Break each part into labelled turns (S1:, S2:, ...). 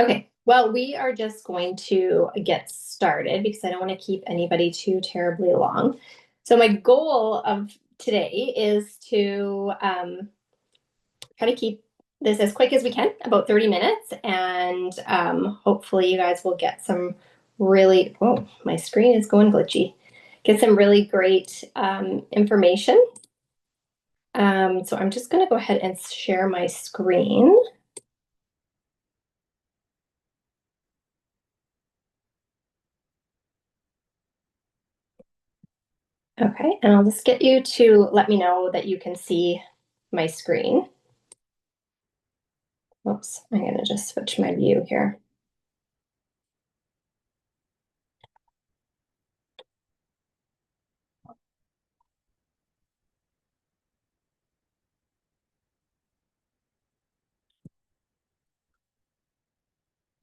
S1: Okay, well, we are just going to get started because I don't want to keep anybody too terribly long. So my goal of today is to try to keep this as quick as we can, about 30 minutes, and hopefully you guys will get some really, oh, my screen is going glitchy, get some really great information. So I'm just going to go ahead and share my screen. Okay, and I'll just get you to let me know that you can see my screen. Oops, I'm going to just switch my view here.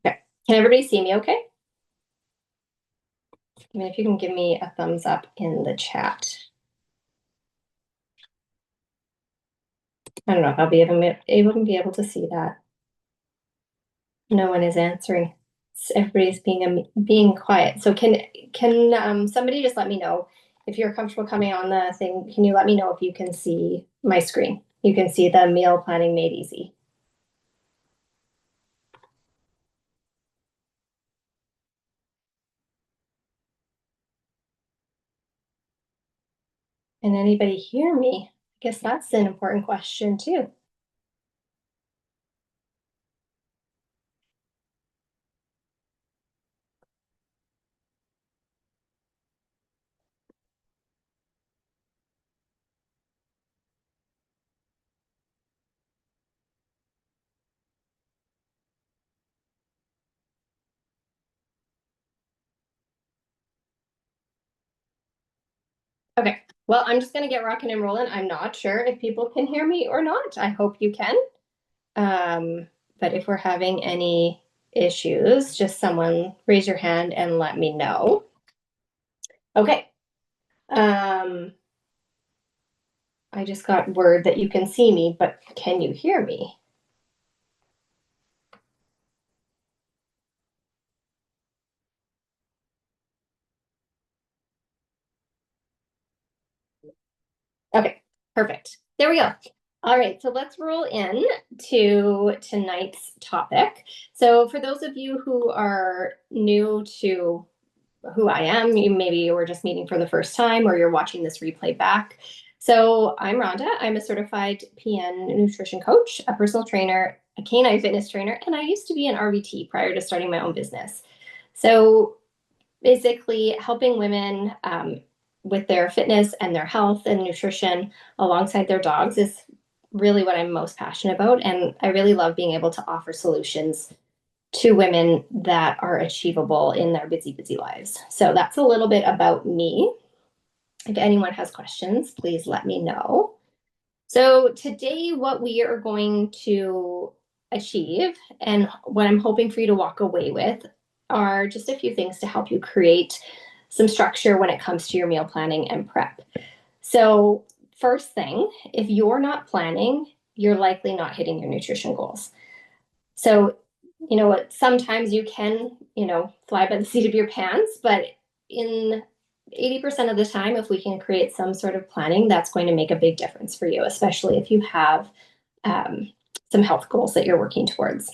S1: Okay, can everybody see me okay? I mean, if you can give me a thumbs up in the chat. I don't know if I'll be able to see that. No one is answering. Everybody's being quiet. So can somebody just let me know if you're comfortable coming on the thing? Can you let me know if you can see my screen? You can see the meal planning made easy. Can anybody hear me? I guess that's an important question too. Okay, well, I'm just gonna get rocking and rolling. I'm not sure if people can hear me or not. I hope you can. But if we're having any issues, just someone raise your hand and let me know. Okay. I just got word that you can see me, but can you hear me? Okay, perfect. There we go. All right, so let's roll in to tonight's topic. So for those of you who are new to who I am, maybe you were just meeting for the first time or you're watching this replay back. So I'm Rhonda. I'm a certified PN nutrition coach, a personal trainer, a canine fitness trainer, and I used to be an RVT prior to starting my own business. So basically helping women with their fitness and their health and nutrition alongside their dogs is really what I'm most passionate about. And I really love being able to offer solutions to women that are achievable in their busy, busy lives. So that's a little bit about me. If anyone has questions, please let me know. So today, what we are going to achieve and what I'm hoping for you to walk away with are just a few things to help you create some structure when it comes to your meal planning and prep. So first thing, if you're not planning, you're likely not hitting your nutrition goals. So, you know what, sometimes you can, fly by the seat of your pants, but in 80% of the time, if we can create some sort of planning, that's going to make a big difference for you, especially if you have some health goals that you're working towards.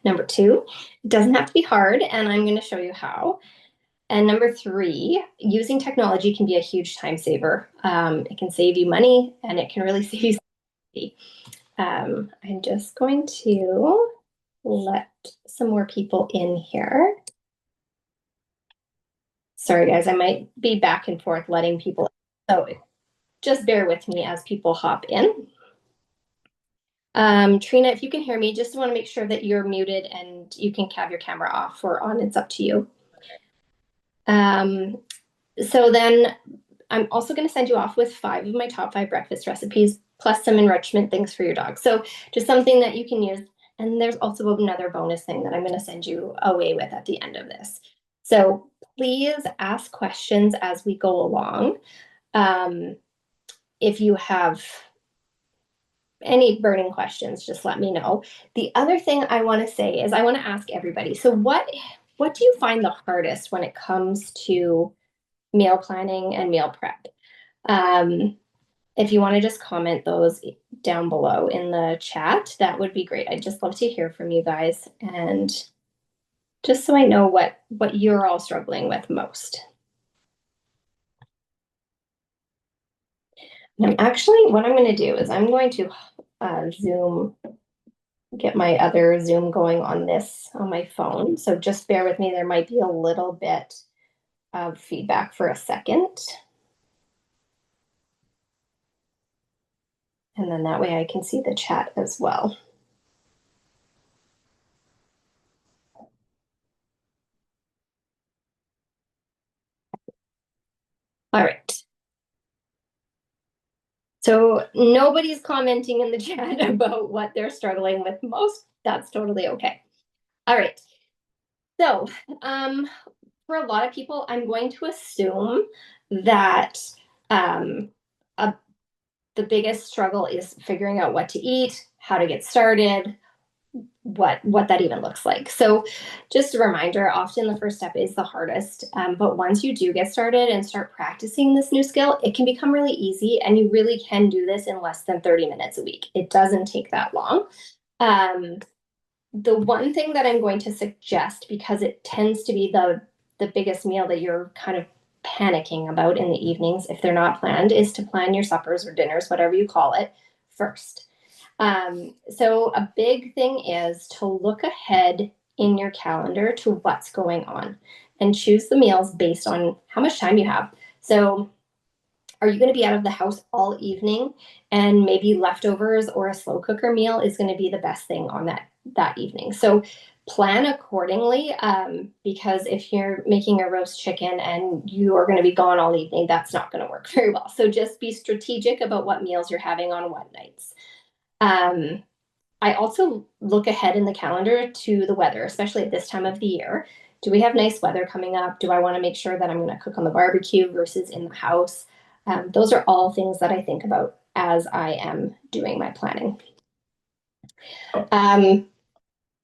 S1: Number two, it doesn't have to be hard, and I'm going to show you how. And number three, using technology can be a huge time saver. It can save you money, and it can really save you. I'm just going to let some more people in here. Sorry, guys, I might be back and forth letting people in. So just bear with me as people hop in. Trina, if you can hear me, just want to make sure that you're muted and you can have your camera off or on. It's up to you. So then I'm also going to send you off with 5 of my top 5 breakfast recipes, plus some enrichment things for your dog. So just something that you can use. And there's also another bonus thing that I'm going to send you away with at the end of this. So please ask questions as we go along. If you have any burning questions, just let me know. The other thing I want to say is I want to ask everybody, so what do you find the hardest when it comes to meal planning and meal prep? Um, if you want to just comment those down below in the chat, that would be great. I'd just love to hear from you guys, and just so I know what you're all struggling with most. And actually, what I'm going to do is I'm going to Zoom, get my other Zoom going on my phone. So just bear with me. There might be a little bit of feedback for a second. And then that way I can see the chat as well. All right. So nobody's commenting in the chat about what they're struggling with most. That's totally okay. All right. So for a lot of people, I'm going to assume that um, the biggest struggle is figuring out what to eat, how to get started, what that even looks like. So just a reminder, often the first step is the hardest, but once you do get started and start practicing this new skill, it can become really easy, and you really can do this in less than 30 minutes a week. It doesn't take that long. The one thing that I'm going to suggest, because it tends to be the biggest meal that you're kind of panicking about in the evenings if they're not planned, is to plan your suppers or dinners, whatever you call it, first. So a big thing is to look ahead in your calendar to what's going on and choose the meals based on how much time you have. So are you going to be out of the house all evening, and maybe leftovers or a slow cooker meal is going to be the best thing on that evening? So plan accordingly, because if you're making a roast chicken and you are going to be gone all evening, that's not going to work very well. So just be strategic about what meals you're having on what nights. I also look ahead in the calendar to the weather, especially at this time of the year. Do we have nice weather coming up? Do I want to make sure that I'm going to cook on the barbecue versus in the house? Those are all things that I think about as I am doing my planning.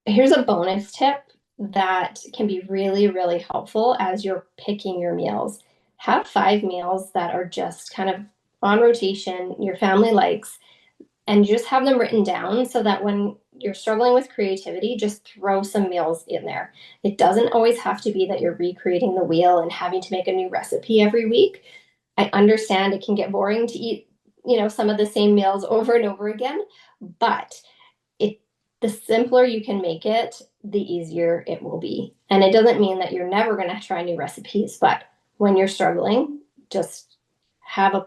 S1: Here's a bonus tip that can be really, really helpful as you're picking your meals. Have 5 meals that are just kind of on rotation, your family likes, and just have them written down so that when you're struggling with creativity, just throw some meals in there. It doesn't always have to be that you're recreating the wheel and having to make a new recipe every week. I understand it can get boring to eat, some of the same meals over and over again, but the simpler you can make it, the easier it will be. And it doesn't mean that you're never going to try new recipes, but when you're struggling, just have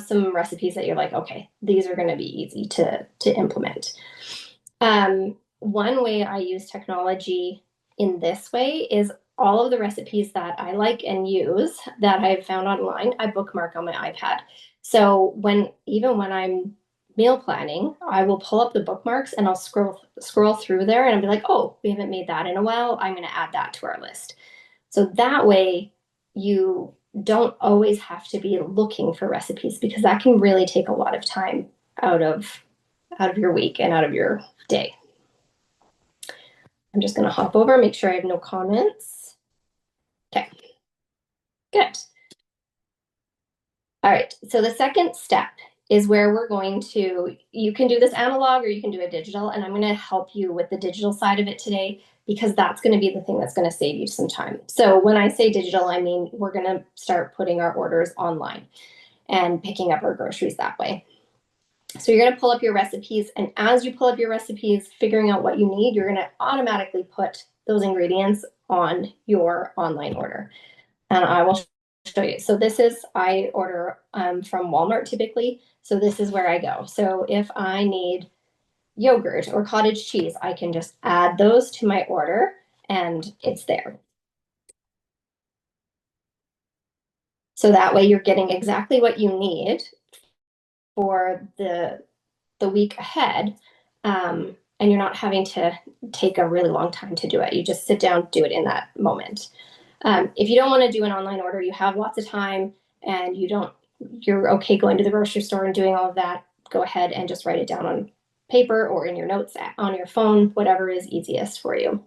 S1: some recipes that you're like, okay, these are going to be easy to implement. One way I use technology in this way is all of the recipes that I like and use that I've found online, I bookmark on my iPad. So even when I'm meal planning, I will pull up the bookmarks and I'll scroll through there and I'll be like, oh, we haven't made that in a while. I'm going to add that to our list. So that way you don't always have to be looking for recipes, because that can really take a lot of time out of your week and out of your day. I'm just going to hop over, make sure I have no comments. Okay, good. All right, so the second step is where you can do this analog or you can do it digital, and I'm going to help you with the digital side of it today, because that's going to be the thing that's going to save you some time. So when I say digital, I mean we're going to start putting our orders online and picking up our groceries that way. So you're going to pull up your recipes, and as you pull up your recipes, figuring out what you need, you're going to automatically put those ingredients on your online order. And I will show you. So I order from Walmart typically. So this is where I go. So if I need yogurt or cottage cheese, I can just add those to my order and it's there. So that way you're getting exactly what you need for the week ahead. And you're not having to take a really long time to do it. You just sit down, do it in that moment. If you don't want to do an online order, you have lots of time and you're okay going to the grocery store and doing all of that, go ahead and just write it down on paper or in your notes on your phone, whatever is easiest for you.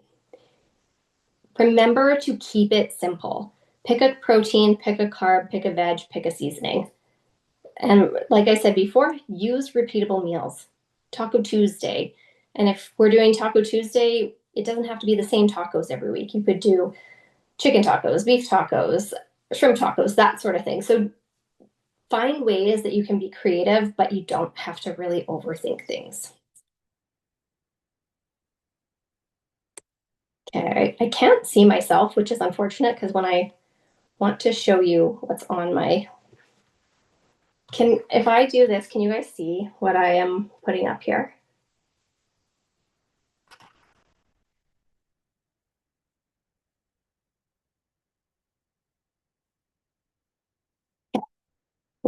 S1: Remember to keep it simple. Pick a protein, pick a carb, pick a veg, pick a seasoning. And like I said before, use repeatable meals. Taco Tuesday. And if we're doing Taco Tuesday, it doesn't have to be the same tacos every week. You could do chicken tacos, beef tacos, shrimp tacos, that sort of thing. So find ways that you can be creative, but you don't have to really overthink things. Okay, I can't see myself, which is unfortunate because when I want to show you what's on my, if I do this, can you guys see what I am putting up here?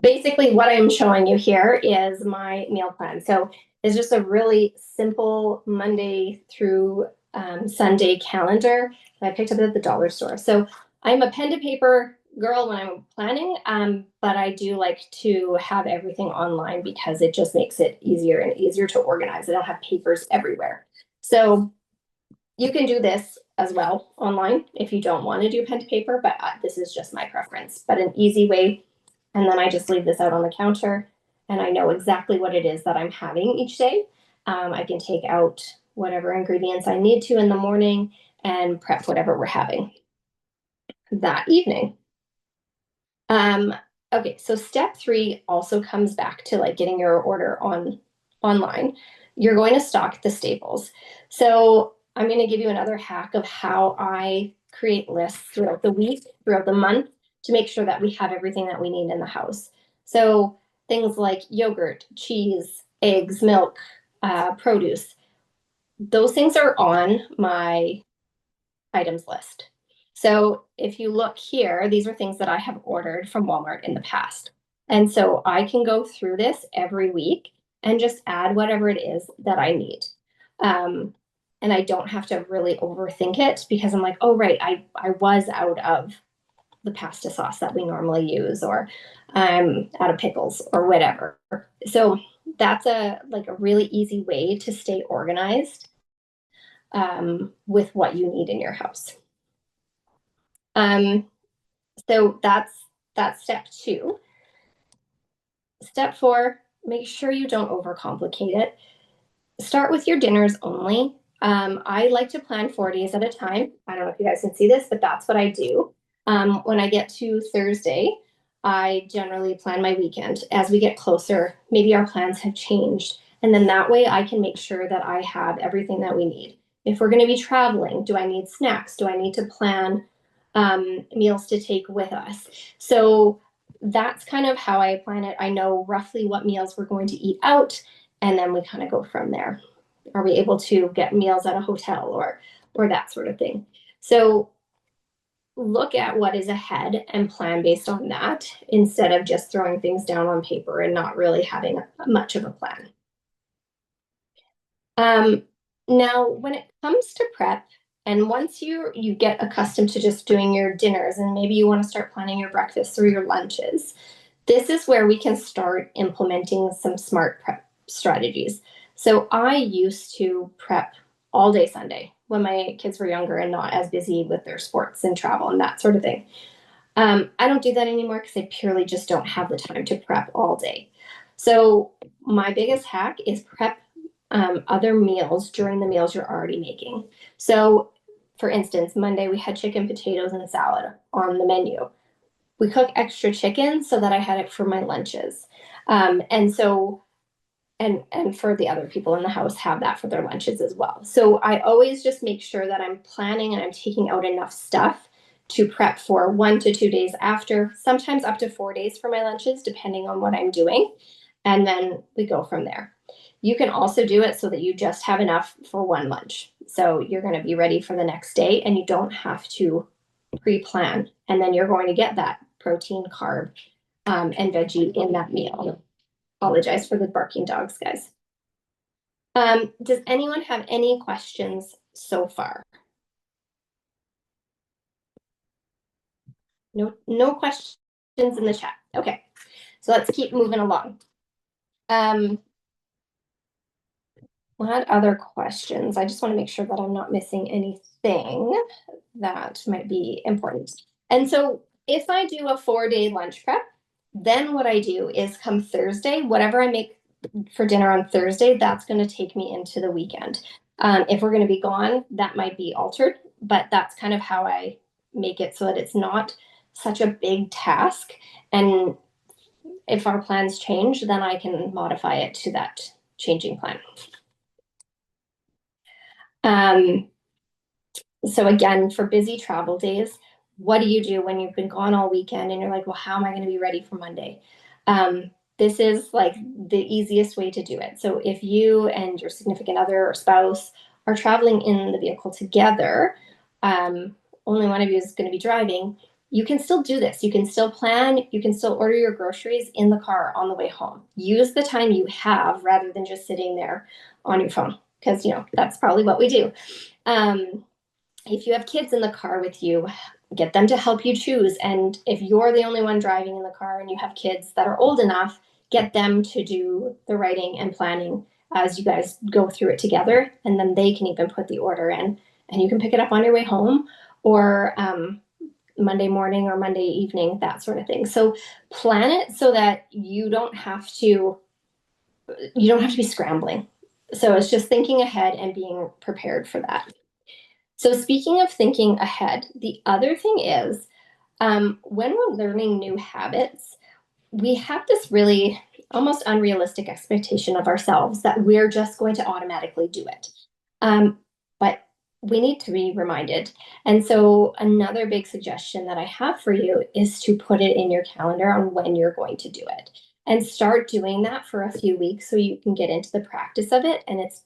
S1: Basically what I'm showing you here is my meal plan. So it's just a really simple Monday through Sunday calendar that I picked up at the dollar store. So I'm a pen to paper girl when I'm planning, but I do like to have everything online because it just makes it easier and easier to organize. I don't have papers everywhere. So you can do this as well online if you don't want to do pen to paper, but this is just my preference. But an easy way, and then I just leave this out on the counter and I know exactly what it is that I'm having each day. I can take out whatever ingredients I need to in the morning and prep whatever we're having that evening. Okay, so step 3 also comes back to like getting your order online. You're going to stock the staples. So I'm going to give you another hack of how I create lists throughout the week, throughout the month, to make sure that we have everything that we need in the house. So things like yogurt, cheese, eggs, milk, produce, those things are on my items list. So if you look here, these are things that I have ordered from Walmart in the past. And so I can go through this every week and just add whatever it is that I need. And I don't have to really overthink it because I'm like, oh, right, I was out of the pasta sauce that we normally use, or I'm out of pickles or whatever. So that's a really easy way to stay organized with what you need in your house. Um, so that's step 2. Step 4, make sure you don't overcomplicate it. Start with your dinners only. I like to plan 4 days at a time. I don't know if you guys can see this, but that's what I do. When I get to Thursday, I generally plan my weekend. As we get closer, maybe our plans have changed. And then that way I can make sure that I have everything that we need. If we're going to be traveling, do I need snacks? Do I need to plan meals to take with us? So that's kind of how I plan it. I know roughly what meals we're going to eat out, and then we kind of go from there. Are we able to get meals at a hotel or that sort of thing? So look at what is ahead and plan based on that instead of just throwing things down on paper and not really having much of a plan. Now, when it comes to prep, and once you get accustomed to just doing your dinners, and maybe you want to start planning your breakfasts or your lunches, this is where we can start implementing some smart prep strategies. So I used to prep all day Sunday when my kids were younger and not as busy with their sports and travel and that sort of thing. I don't do that anymore because I purely just don't have the time to prep all day. So my biggest hack is prep other meals during the meals you're already making. So for instance, Monday we had chicken, potatoes, and salad on the menu. We cook extra chicken so that I had it for my lunches. And so and for the other people in the house have that for their lunches as well. So I always just make sure that I'm planning and I'm taking out enough stuff to prep for 1 to 2 days after, sometimes up to 4 days for my lunches, depending on what I'm doing. And then we go from there. You can also do it so that you just have enough for one lunch. So you're going to be ready for the next day and you don't have to pre-plan. And then you're going to get that protein, carb, and veggie in that meal. Apologize for the barking dogs, guys. Does anyone have any questions so far? No questions in the chat. Okay, so let's keep moving along. Um, what other questions? I just want to make sure that I'm not missing anything that might be important. And so if I do a 4-day lunch prep, then what I do is come Thursday, whatever I make for dinner on Thursday, that's going to take me into the weekend. If we're going to be gone, that might be altered, but that's kind of how I make it so that it's not such a big task. And if our plans change, then I can modify it to that changing plan. Um, so again, for busy travel days, what do you do when you've been gone all weekend and you're like, well, how am I going to be ready for Monday? This is like the easiest way to do it. So if you and your significant other or spouse are traveling in the vehicle together, only one of you is going to be driving. You can still do this. You can still plan. You can still order your groceries in the car on the way home. Use the time you have rather than just sitting there on your phone, because that's probably what we do. Um, if you have kids in the car with you, get them to help you choose. And if you're the only one driving in the car and you have kids that are old enough, get them to do the writing and planning as you guys go through it together. And then they can even put the order in and you can pick it up on your way home or Monday morning or Monday evening, that sort of thing. So plan it so that you don't have to be scrambling. So it's just thinking ahead and being prepared for that. So, speaking of thinking ahead, the other thing is when we're learning new habits, we have this really almost unrealistic expectation of ourselves that we're just going to automatically do it. But we need to be reminded. And so, another big suggestion that I have for you is to put it in your calendar on when you're going to do it and start doing that for a few weeks so you can get into the practice of it and it's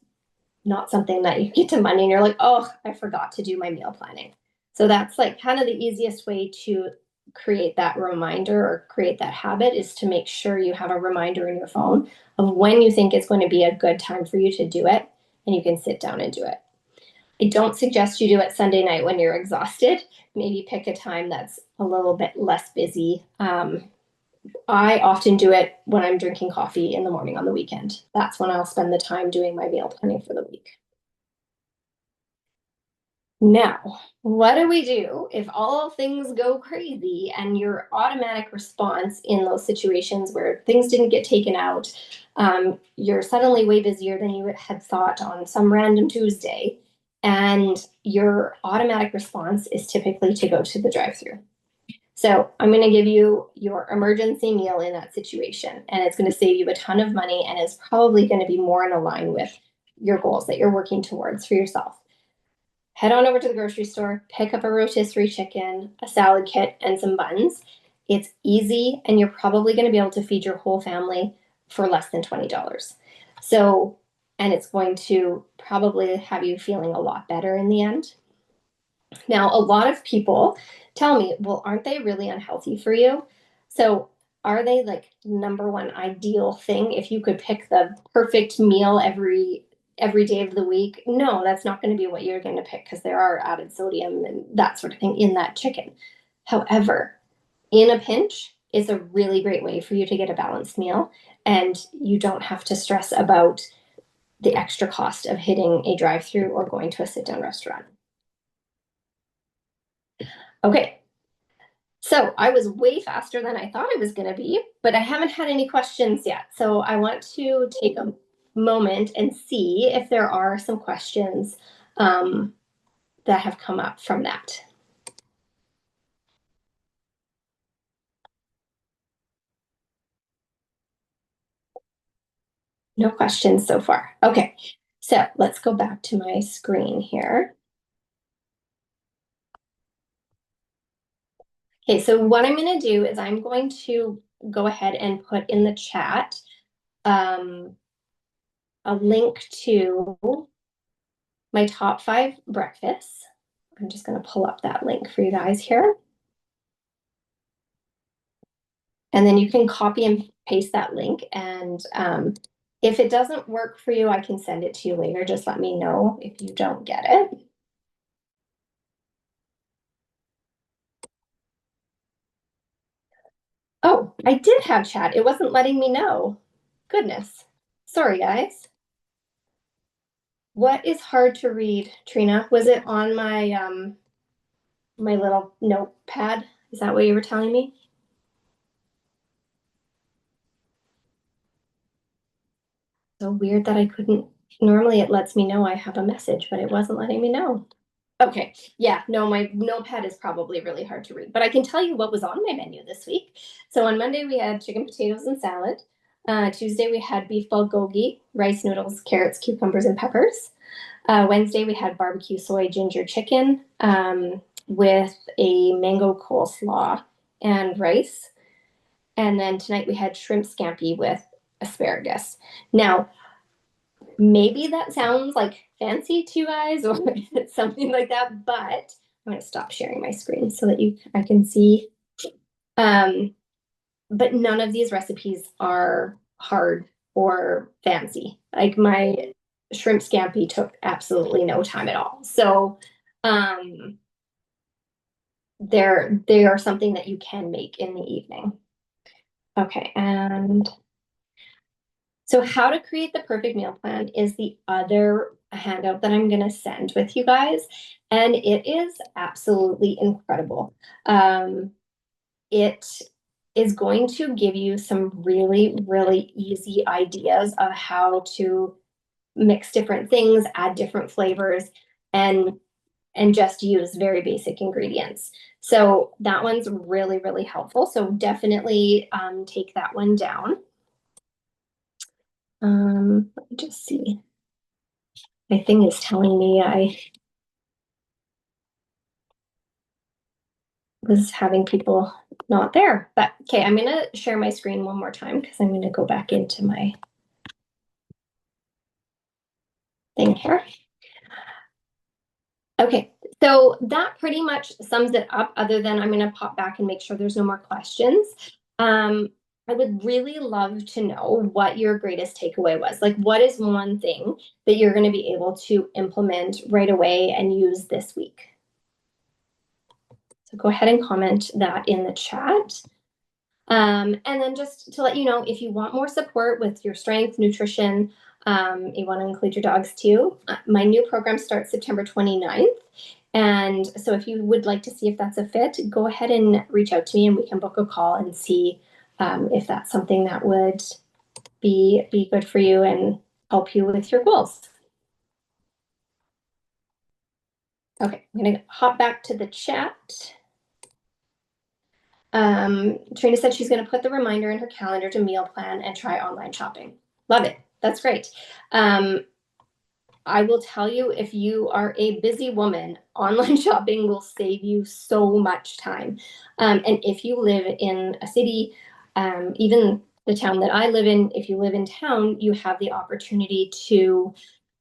S1: not something that you get to Monday and you're like, oh, I forgot to do my meal planning. So that's like kind of the easiest way to create that reminder or create that habit is to make sure you have a reminder in your phone of when you think it's going to be a good time for you to do it and you can sit down and do it. I don't suggest you do it Sunday night when you're exhausted. Maybe pick a time that's a little bit less busy. I often do it when I'm drinking coffee in the morning on the weekend. That's when I'll spend the time doing my meal planning for the week. Now, what do we do if all things go crazy and your automatic response in those situations where things didn't get taken out, you're suddenly way busier than you had thought on some random Tuesday, and your automatic response is typically to go to the drive-through. So I'm going to give you your emergency meal in that situation, and it's going to save you a ton of money and is probably going to be more in line with your goals that you're working towards for yourself. Head on over to the grocery store, pick up a rotisserie chicken, a salad kit, and some buns. It's easy, and you're probably going to be able to feed your whole family for less than $20. So, and it's going to probably have you feeling a lot better in the end. Now, a lot of people tell me, well, aren't they really unhealthy for you? So, are they like number one ideal thing if you could pick the perfect meal every day of the week? No, that's not going to be what you're going to pick because there are added sodium and that sort of thing in that chicken. However, in a pinch is a really great way for you to get a balanced meal and you don't have to stress about the extra cost of hitting a drive-through or going to a sit-down restaurant. Okay, so I was way faster than I thought I was going to be, but I haven't had any questions yet. So I want to take a moment and see if there are some questions um, that have come up from that. No questions so far. Okay, so let's go back to my screen here. Okay, so what I'm going to do is I'm going to go ahead and put in the chat um, a link to my top 5 breakfasts. I'm just going to pull up that link for you guys here. And then you can copy and paste that link. And if it doesn't work for you, I can send it to you later. Just let me know if you don't get it. Oh, I did have chat. It wasn't letting me know. goodness. Sorry, guys. What is hard to read, Trina? Was it on my little notepad? Is that what you were telling me? So weird that I couldn't. Normally it lets me know I have a message, but it wasn't letting me know. Okay. Yeah, no, my notepad is probably really hard to read, but I can tell you what was on my menu this week. So on Monday we had chicken, potatoes, and salad. Tuesday we had beef bulgogi, rice noodles, carrots, cucumbers, and peppers. Wednesday we had barbecue soy ginger chicken with a mango coleslaw and rice. And then tonight we had shrimp scampi with asparagus. Now, maybe that sounds like fancy to you guys or something like that, but I'm going to stop sharing my screen so that I can see. But none of these recipes are hard or fancy. Like my shrimp scampi took absolutely no time at all. So they are something that you can make in the evening. Okay, and so how to create the perfect meal plan is the other handout that I'm going to send with you guys. And it is absolutely incredible. It is going to give you some really, really easy ideas of how to mix different things, add different flavors, and just use very basic ingredients. So that one's really, really helpful. So definitely take that one down. Let me just see. My thing is telling me I was having people not there. But okay, I'm gonna share my screen one more time because I'm gonna go back into my thing here. Okay, so that pretty much sums it up, other than I'm gonna pop back and make sure there's no more questions. I would really love to know what your greatest takeaway was. Like, what is one thing that you're going to be able to implement right away and use this week? So go ahead and comment that in the chat. And then just to let you know, if you want more support with your strength, nutrition, you want to include your dogs too, my new program starts September 29th. And so if you would like to see if that's a fit, go ahead and reach out to me and we can book a call and see if that's something that would be good for you and help you with your goals. Okay, I'm going to hop back to the chat. Trina said she's going to put the reminder in her calendar to meal plan and try online shopping. Love it. That's great. I will tell you, if you are a busy woman, online shopping will save you so much time. And if you live in a city, even the town that I live in, if you live in town, you have the opportunity to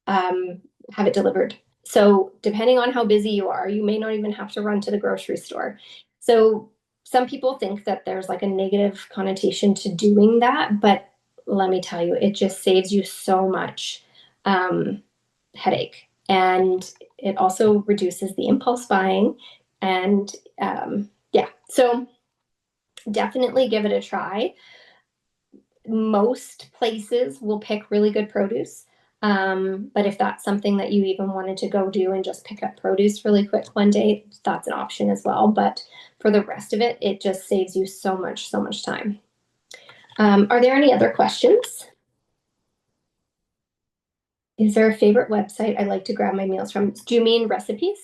S1: have it delivered. So depending on how busy you are, you may not even have to run to the grocery store. So some people think that there's like a negative connotation to doing that, but let me tell you, it just saves you so much headache. And it also reduces the impulse buying. And yeah, so definitely give it a try. Most places will pick really good produce. But if that's something that you even wanted to go do and just pick up produce really quick one day, that's an option as well. But for the rest of it, it just saves you so much time. Are there any other questions? Is there a favorite website I like to grab my meals from? Do you mean recipes?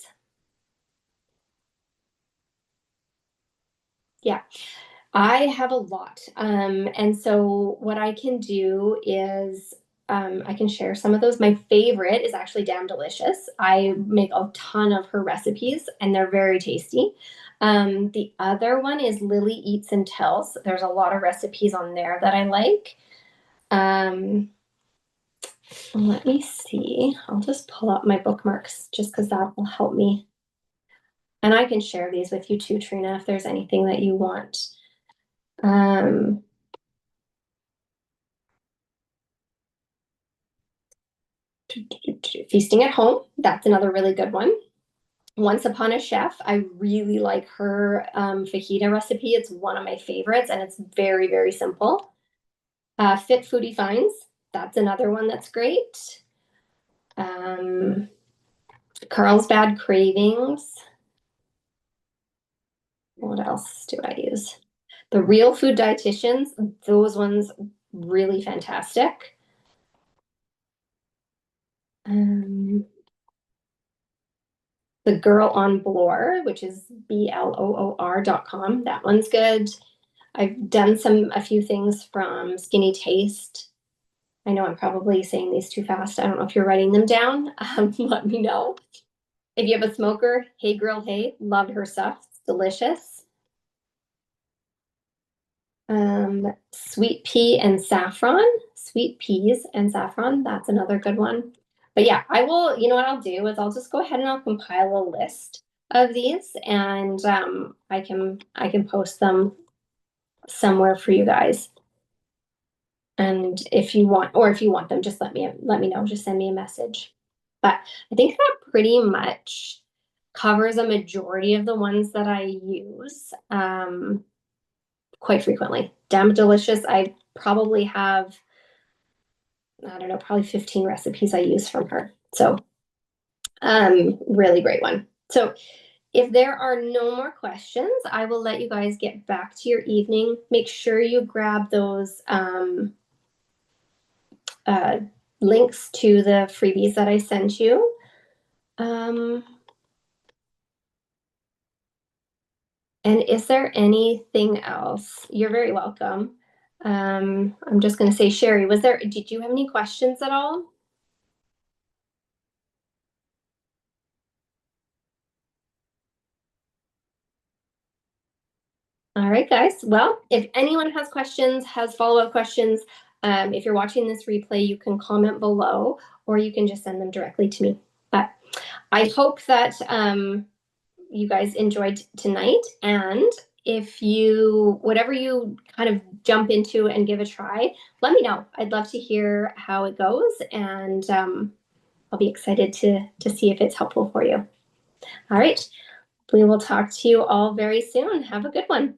S1: Yeah. I have a lot. And so what I can do is I can share some of those. My favorite is actually Damn Delicious. I make a ton of her recipes and they're very tasty. The other one is Lily Eats and Tells. There's a lot of recipes on there that I like. Let me see. I'll just pull up my bookmarks just because that will help me. And I can share these with you too, Trina, if there's anything that you want. Feasting at Home, that's another really good one. Once Upon a Chef, I really like her fajita recipe. It's one of my favorites and it's very, very simple. Fit Foodie Finds, that's another one that's great. Carlsbad Cravings. What else do I use? The Real Food Dietitians, those ones really fantastic. The Girl on Bloor, which is BLOOR.com. That one's good. I've done a few things from Skinny Taste. I know I'm probably saying these too fast. I don't know if you're writing them down. Let me know. If you have a smoker, Hey Girl Hey, love her stuff. It's delicious. Sweet pea and saffron. Sweet peas and saffron. That's another good one. But yeah, I will, you know what I'll do is I'll just go ahead and I'll compile a list of these and I can post them somewhere for you guys. And if you want them, just let me know. Just send me a message. But I think that pretty much covers a majority of the ones that I use quite frequently. Damn Delicious, I probably have, I don't know, probably 15 recipes I use from her. So really great one. So if there are no more questions, I will let you guys get back to your evening. Make sure you grab those links to the freebies that I sent you. And is there anything else? You're very welcome. I'm just going to say, Sherry, did you have any questions at all? All right, guys. Well, if anyone has questions, has follow-up questions, if you're watching this replay, you can comment below or you can just send them directly to me. But I hope that you guys enjoyed tonight. And if whatever you kind of jump into and give a try, let me know. I'd love to hear how it goes. And I'll be excited to see if it's helpful for you. All right. We will talk to you all very soon. Have a good one.